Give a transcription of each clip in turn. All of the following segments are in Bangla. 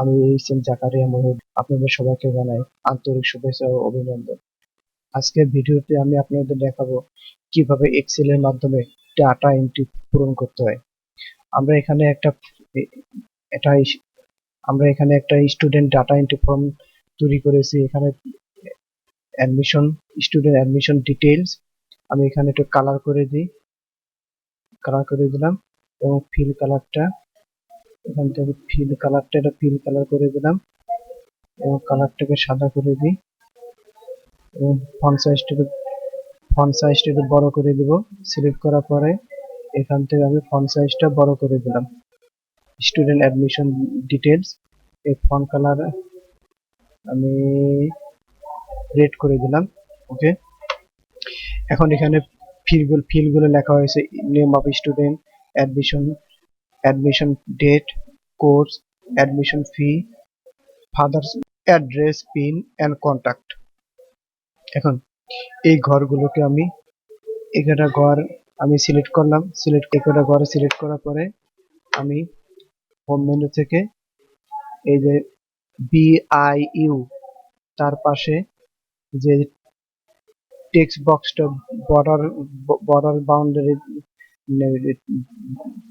আমি এইচ.এম. জাকারিয়া মাহমুদ আপনাদের সবাইকে জানাই আন্তরিক শুভেচ্ছা ও অভিনন্দন। আজকের ভিডিওতে আমি আপনাদের দেখাবো কিভাবে এক্সেল এর মাধ্যমে ডাটা এন্ট্রি পূরণ করতে হয়। আমরা এখানে একটা এটা আমরা এখানে একটা স্টুডেন্ট ডাটা এন্ট্রি ফর্ম তৈরি করেছি। এখানে অ্যাডমিশন স্টুডেন্ট অ্যাডমিশন ডিটেইলস আমি এখানে একটু কালার করে দিলাম এবং ফিল কালারটা এখান থেকে ফিল কালার করে দিলাম এবং কালারটাকে সাদা করে দিই এবং ফন্ট সাইজটা একটু বড় করে দিব। সিলেক্ট করার পরে এখান থেকে আমি ফন্ট সাইজটা বড় করে দিলাম। স্টুডেন্ট অ্যাডমিশন ডিটেইলস এই ফন্ট কালার আমি রেড করে দিলাম। ওকে, এখন এখানে ফিলগুলো লেখা হয়েছে name of student, admission date, course, admission fee, father's address, pin and contact. এখন এই ঘরগুলোকে আমি 11টা ঘর আমি সিলেক্ট করলাম। 11টা ঘরে সিলেক্ট করার পরে আমি হোম মেনু থেকে এই যে BIU তার পাশে যে টেক্সট বক্সটা বর্ডার বাউন্ডারি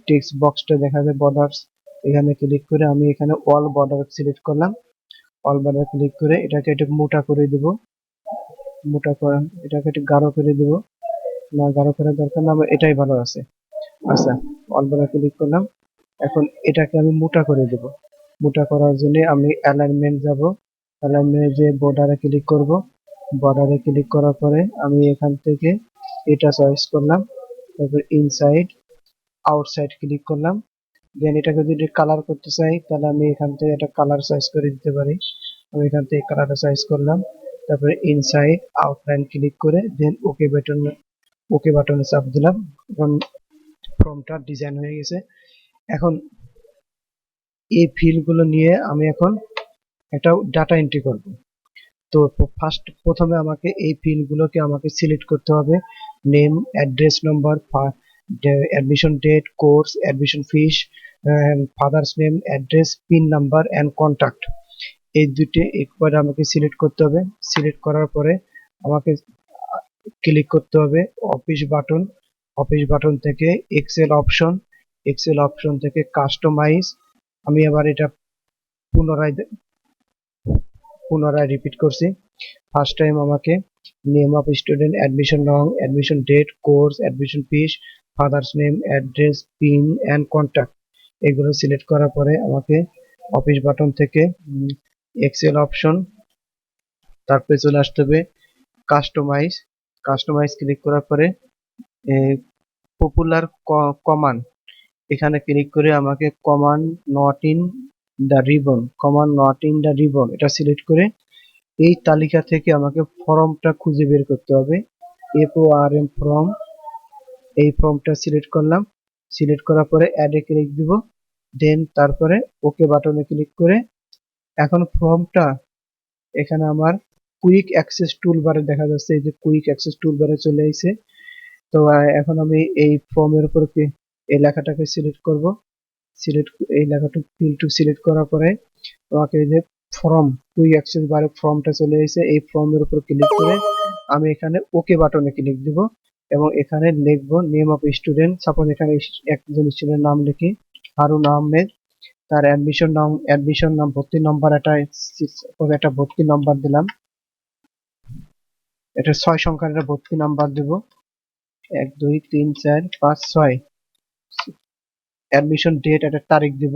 টেক্সট বক্সটা দেখা যায় বর্ডার্স, এখানে ক্লিক করে আমি এখানে অল বর্ডার সিলেক্ট করলাম। অল বর্ডার ক্লিক করে এটাকে একটু মোটা করে দেব। এটাকে একটু গাঢ় করে দেব। না, গাঢ় করার দরকার না, আমার এটাই ভালো আছে। আচ্ছা, অল বর্ডার ক্লিক করলাম। এখন এটাকে আমি মোটা করে দেব। মোটা করার জন্য আমি অ্যালাইনমেন্ট যাব। অ্যালাইনমেন্টে যে বর্ডারে ক্লিক করব। বর্ডারে ক্লিক করার পরে আমি এখান থেকে এটা চয়েস করলাম। তারপর ইনসাইড আউটসাইড ক্লিক করলাম। দেন এটাকে যদি কালার করতে চাই তাহলে আমি এখান থেকে একটা কালার চয়েস করে দিতে পারি। আমি এখান থেকে কালারটা চয়েস করলাম। তারপরে ইনসাইড আউটলাইন ক্লিক করে দেন ওকে বাটনে চাপ দিলাম। এখন ফর্মটা ডিজাইন হয়ে গেছে। এখন এই ফিল্ডগুলো নিয়ে আমি এখন একটা ডাটা এন্ট্রি করব। তো প্রথমে আমাকে এই ফিল্ডগুলোকে আমাকে সিলেক্ট করতে হবে। Name, address number, admission date, course, admission fees, father's name, address, pin number and contact. এই দুটি একবার আমাকে সিলেক্ট করতে হবে। সিলেক্ট করার পরে আমাকে ক্লিক করতে হবে অফিস বাটন থেকে এক্সেল অপশন থেকে কাস্টমাইজ। আমি আবার এটা পুনরায় রিপিট করছি। ফার্স্ট টাইম আমাকে নেম অফ স্টুডেন্ট, অ্যাডমিশন নং, admission date, course, admission fees, father's name, address, pin and contact এগুলো সিলেক্ট করার পরে আমাকে অফিস বাটন থেকে এক্সেল অপশন, তারপরে চলে আসতে হবে কাস্টমাইজ ক্লিক করার পরে পপুলার কমান্ড এখানে ক্লিক করে আমাকে command not in the ribbon এটা সিলেক্ট করে এই তালিকা থেকে আমাকে ফর্মটা খুঁজে বের করতে হবে। FORM ফর্ম, এই ফর্মটা সিলেক্ট করলাম। সিলেক্ট করার পরে অ্যাডে ক্লিক দিব। দেন তারপরে ওকে বাটনে ক্লিক করে এখন ফর্মটা এখানে আমার কুইক অ্যাক্সেস টুলবারে দেখা যাচ্ছে। এই যে কুইক অ্যাক্সেস টুলবারে চলে আসছে। তো এখন আমি এই ফর্মের উপর এই লেখাটাকে সিলেক্ট করব। এই লেখাটা ফিল্ড সিলেক্ট করার পরে আমাকে এই যে ফর্ম কুইক অ্যাক্সেস বারে ফর্মটা চলে এসেছে। এই ফর্মের উপর ক্লিক করে আমি এখানে ওকে বাটনে ক্লিক দিব এবং এখানে লিখব নেম অফ স্টুডেন্ট। সাপোজ এখানে একজন স্টুডেন্টের নাম লিখি হারুন আহমেদ। তার অ্যাডমিশন নাম ভর্তি নম্বর একটা ভর্তি নম্বর দিলাম। এটা 6 সংখ্যার একটা ভর্তি নাম্বার দেব। 1 2 3 4 5 6। অ্যাডমিশন ডেট একটা তারিখ দেব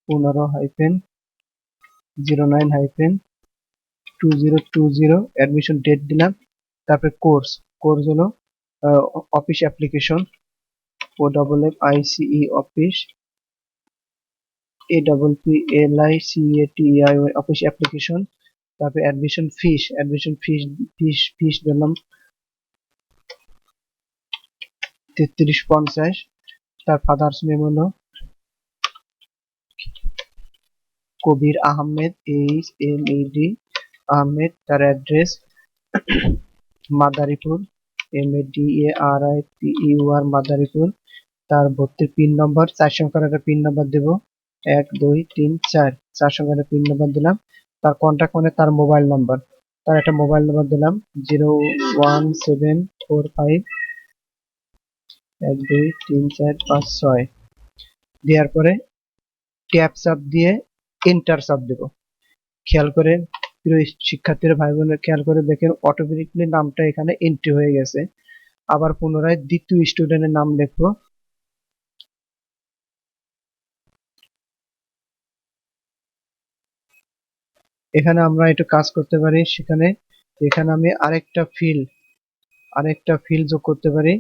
15-09-2020 অ্যাডমিশন ডেট দিলাম। তারপরে কোর্স হলো office application OFFICE office APPLICATEI office application. তারপরে অ্যাডমিশন ফিস দিলাম 3350। তার ফাদার্স নেম হলো কবির আহমেদ HMED আহমেদ। তার অ্যাড্রেস মাদারীপুর MADARIPUR মাদারীপুর। তার ভর্তির পিন নম্বর 4 সংখ্যার একটা পিন নাম্বার দেব। 1234 4 সংখ্যার পিন নাম্বার দিলাম। তার কন্টাক্ট মানে তার মোবাইল নাম্বার, তার একটা মোবাইল নাম্বার দিলাম 01745 123456। দেওয়ার পরে ট্যাব চাপ দিয়ে এন্টার চাপ দেব। খেয়াল করে প্রিয় শিক্ষার্থীরা ভাই বোনেরা খেয়াল করে দেখেন অটোমেটিকলি নামটা এখানে এন্ট্রি হয়ে গেছে। আবার পুনরায় দ্বিতীয় স্টুডেন্টের নাম লিখবো। এখানে আমরা একটু কাজ করতে পারি, সেখানে এখানে আমি আরেকটা ফিল্ড যোগ করতে পারি।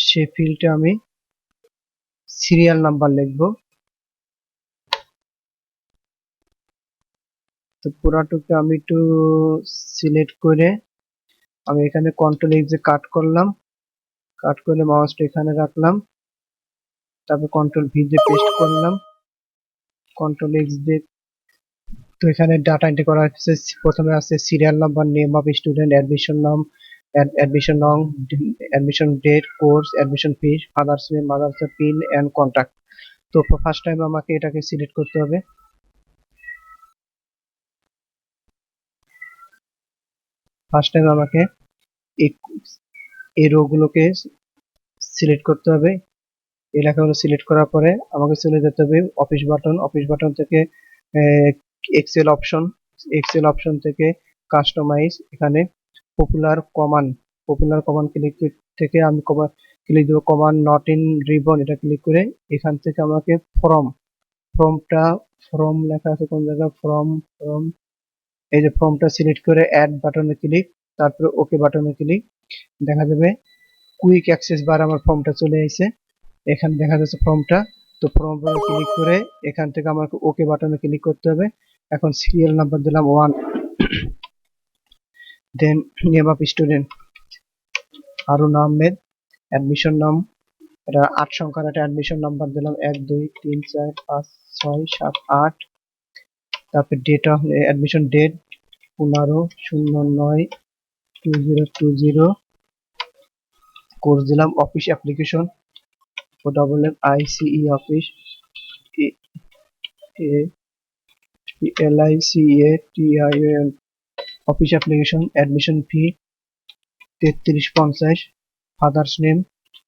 সেই ফিল্ডে আমি সিরিয়াল নাম্বার লিখবো। তো পুরাটুকু আমি একটু সিলেক্ট করে আমি এখানে কন্ট্রোল এক্স দিয়ে কাট করে মাউসটা এখানে রাখলাম, তারপর কন্ট্রোল ভি দিয়ে পেস্ট করলাম, কন্ট্রোল এক্স দিয়ে। তো এখানে ডাটা এন্ট্রি করা হচ্ছে। প্রথমে আছে serial number, name of student, admission নাম, অ্যাডমিশন নং, admission date, course, admission fee, father's name, mother's pin and contact. তো ফার্স্ট টাইম আমাকে এটাকে সিলেক্ট করতে হবে। ফার্স্ট টাইম আমাকে এই রো গুলোকে সিলেক্ট করতে হবে। এই লেখাগুলো সিলেক্ট করার পরে আমাকে চলে যেতে হবে অফিস বাটন থেকে এক্সেল অপশন থেকে কাস্টমাইজ, এখানে পপুলার কমান ক্লিক থেকে আমি ক্লিক দেবো কমান নট ইন রিবন, এটা ক্লিক করে এখান থেকে আমাকে ফর্ম লেখা আছে কোন জায়গায়, ফর্ম এই যে ফর্মটা সিলেক্ট করে অ্যাড বাটনে ক্লিক, তারপরে ওকে বাটনে ক্লিক। দেখা যাবে কুইক অ্যাক্সেস বার আমার ফর্মটা চলে আসছে, এখানে দেখা যাচ্ছে ফর্মটা। তো ফর্ম ক্লিক করে এখান থেকে আমাকে ওকে বাটনে ক্লিক করতে হবে। এখন সিরিয়াল নাম্বার দিলাম 1, then name of student Harun Ahmed, admission নাম এটা 8 সংখ্যার একটা অ্যাডমিশন নাম্বার দিলাম 1 2 3 4 5 6 7 8। তারপর date of admission date 15/09/2020। Course দিলাম office application, OFFICE office, LICATION office application. Admission fee 3350। Father's name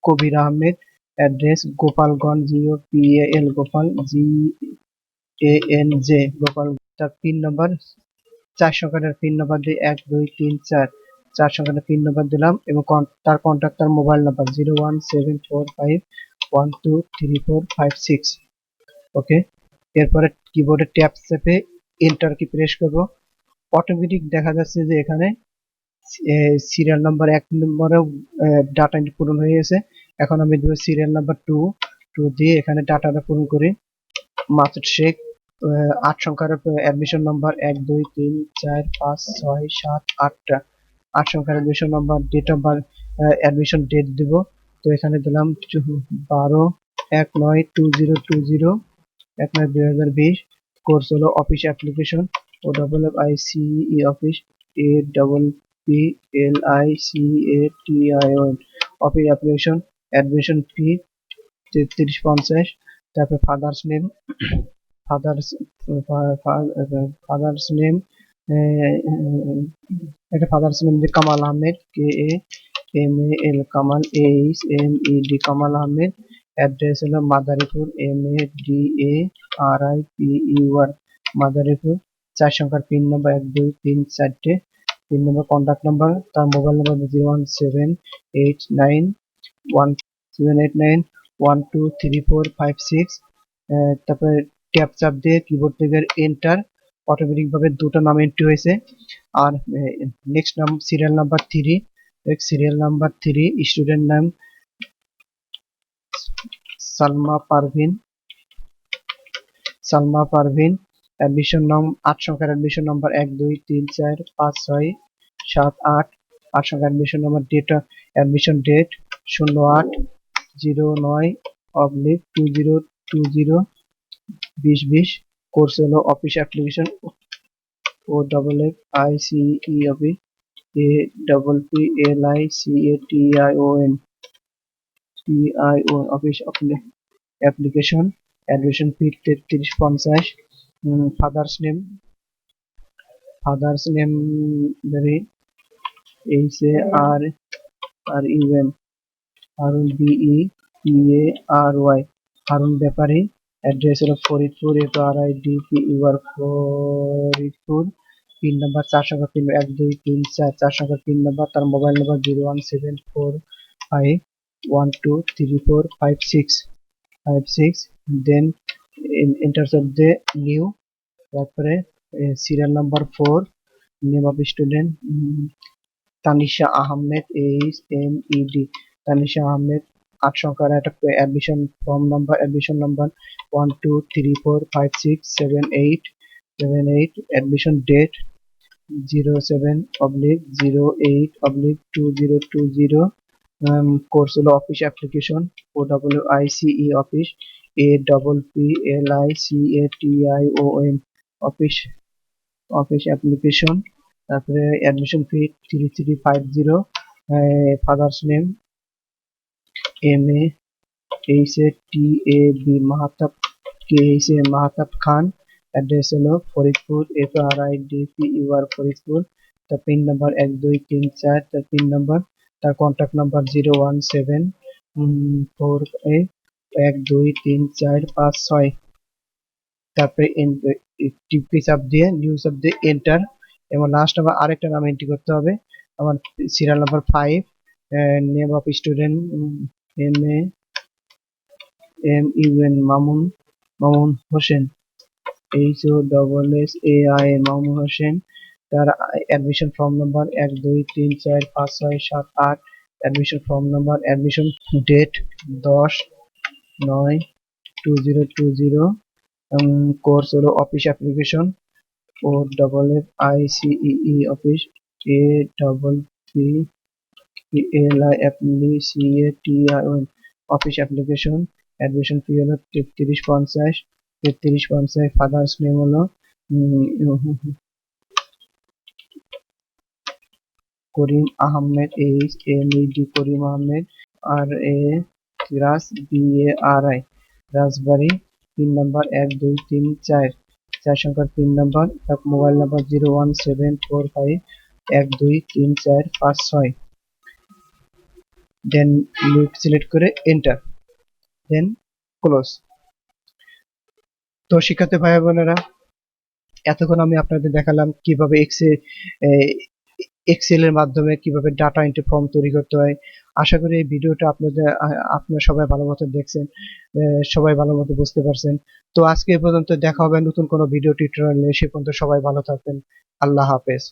Kabir Ahmed, address Gopalganj, GOPAL Gopal, GANJ Gopal. তার পিন নাম্বার 4 সংখ্যাটার পিন নাম্বার দিয়ে 1 2 3 4 4 সংখ্যাটার পিন নাম্বার দিলাম এবং তার কন্ট্যাক্ট তার মোবাইল নাম্বার 01745123456। ওকে, এরপরে কিবোর্ডে ট্যাব চেপে এন্টার কি প্রেস করব। অটোমেটিক দেখা যাচ্ছে যে এখানে সিরিয়াল নাম্বার 1 নম্বরেও ডাটা এন্ট্রি পূরণ হয়ে গেছে। এখন আমি দেব সিরিয়াল নাম্বার 2 দিয়ে এখানে ডাটাটা পূরণ করি। মাসুদ শেখ, 8 সংখ্যার অ্যাডমিশন নাম্বার 1 2 3 4 5 6 7 8টা 8 সংখ্যার admission number. Date of birth admission date দিব। তো এখানে দিলাম 12/1/9/2020, 1/9/2020। কোর্স হলো office application, OFFICE office, APPLICATION office application. Admission fee 3350। তারপর father's name father's father's name এটা ফাদার্স নেম যে Kamal Ahmed, KAMAL Kamal, AHMED Kamal Ahmed. Address হলো মাদারীপুর, MADARIPUR মাদারীপুর। 4 সংখ্যার পিন নাম্বার 1 2 3 4টে পিন নাম্বার। কন্ট্যাক্ট নাম্বার তার মোবাইল নাম্বার 017891789123456। তারপরে ট্যাব চাপ দিয়ে কিবোর্ড থেকে এন্টার। অটোমেটিক ভাবে দুটো নাম এন্ট্রি হয়েছে। আর নেক্সট নাম সিরিয়াল নাম্বার 3 স্টুডেন্ট নাম সালমা পারভিন। অ্যাডমিশন নাম 8 সংখ্যার অ্যাডমিশন নাম্বার 1 2 3 4 5 6 7 8 8 সংখ্যার admission number. Date admission date 08/09/2020 course হলো office application, OFFICE office, APPLICATION office application. Admission fee 3350। Father's name ভেরি HARUN, Harun BEPARY, Harun Bepari. Address হলো Faridpur, FRIDPUR, Faridpur. Pin number 4 সংখ্যা পিন 1234, 4 সংখ্যা পিন নাম্বার। তার mobile number 01745123456। Then enter the new, তারপরে serial number 4, name of student Tanisha Ahmed, HMED, Tanisha Ahmed. 8 সংখ্যার একটা admission number 1234567878। Admission date 07/08/2020। Course হলো office application, OWICE office, APPLICATION office, office application. তারপরে admission fee 3350। Father's name MAHATAB Mahatab Khan. Address হলো ফরিদপুর, FRIDPUR, ফরিদপুর। তার পিন নাম্বার 1234, তার পিন নাম্বার। তার কন্ট্যাক্ট নাম্বার 01748123456। তারপরে টিপি চাপ দিয়ে নিউ চাপ দিয়ে এন্টার, এবং লাস্ট আবার আরেকটা নাম এন্ট্রি করতে হবে। আমার serial number 5, name of student MAMUN, Mamun Hossain, HOSSAIN, Mamun Hossain. তার admission form number 12345678। Admission form number, admission date 10/9/2020। Course হলো office application, OFFICEE office, APPLICATION office application. Admission fee হলো 3350। ফাদার্স নেম হলো Karim Ahmed, HMED, Karim Ahmed. BARI, Rajbari. Pin number 1234, 4 সংখ্যার পিন নাম্বার। তার mobile number 01745123456। Then look select করে এন্টার, দেন ক্লোজ। তো শিক্ষার্থী ভাই বোনেরা, এতক্ষণ আমি আপনাদের দেখালাম কিভাবে এক্সেল এর মাধ্যমে কিভাবে ডাটা এন্ট্রি ফর্ম তৈরি করতে হয়। আশা করি এই ভিডিওটা আপনারা সবাই ভালো মতো দেখছেন, সবাই ভালো মতো বুঝতে পারছেন। তো আজকে এই পর্যন্ত, দেখা হবে নতুন কোনো ভিডিও টিউটোরিয়ালে। সে পর্যন্ত সবাই ভালো থাকবেন। আল্লাহ হাফেজ।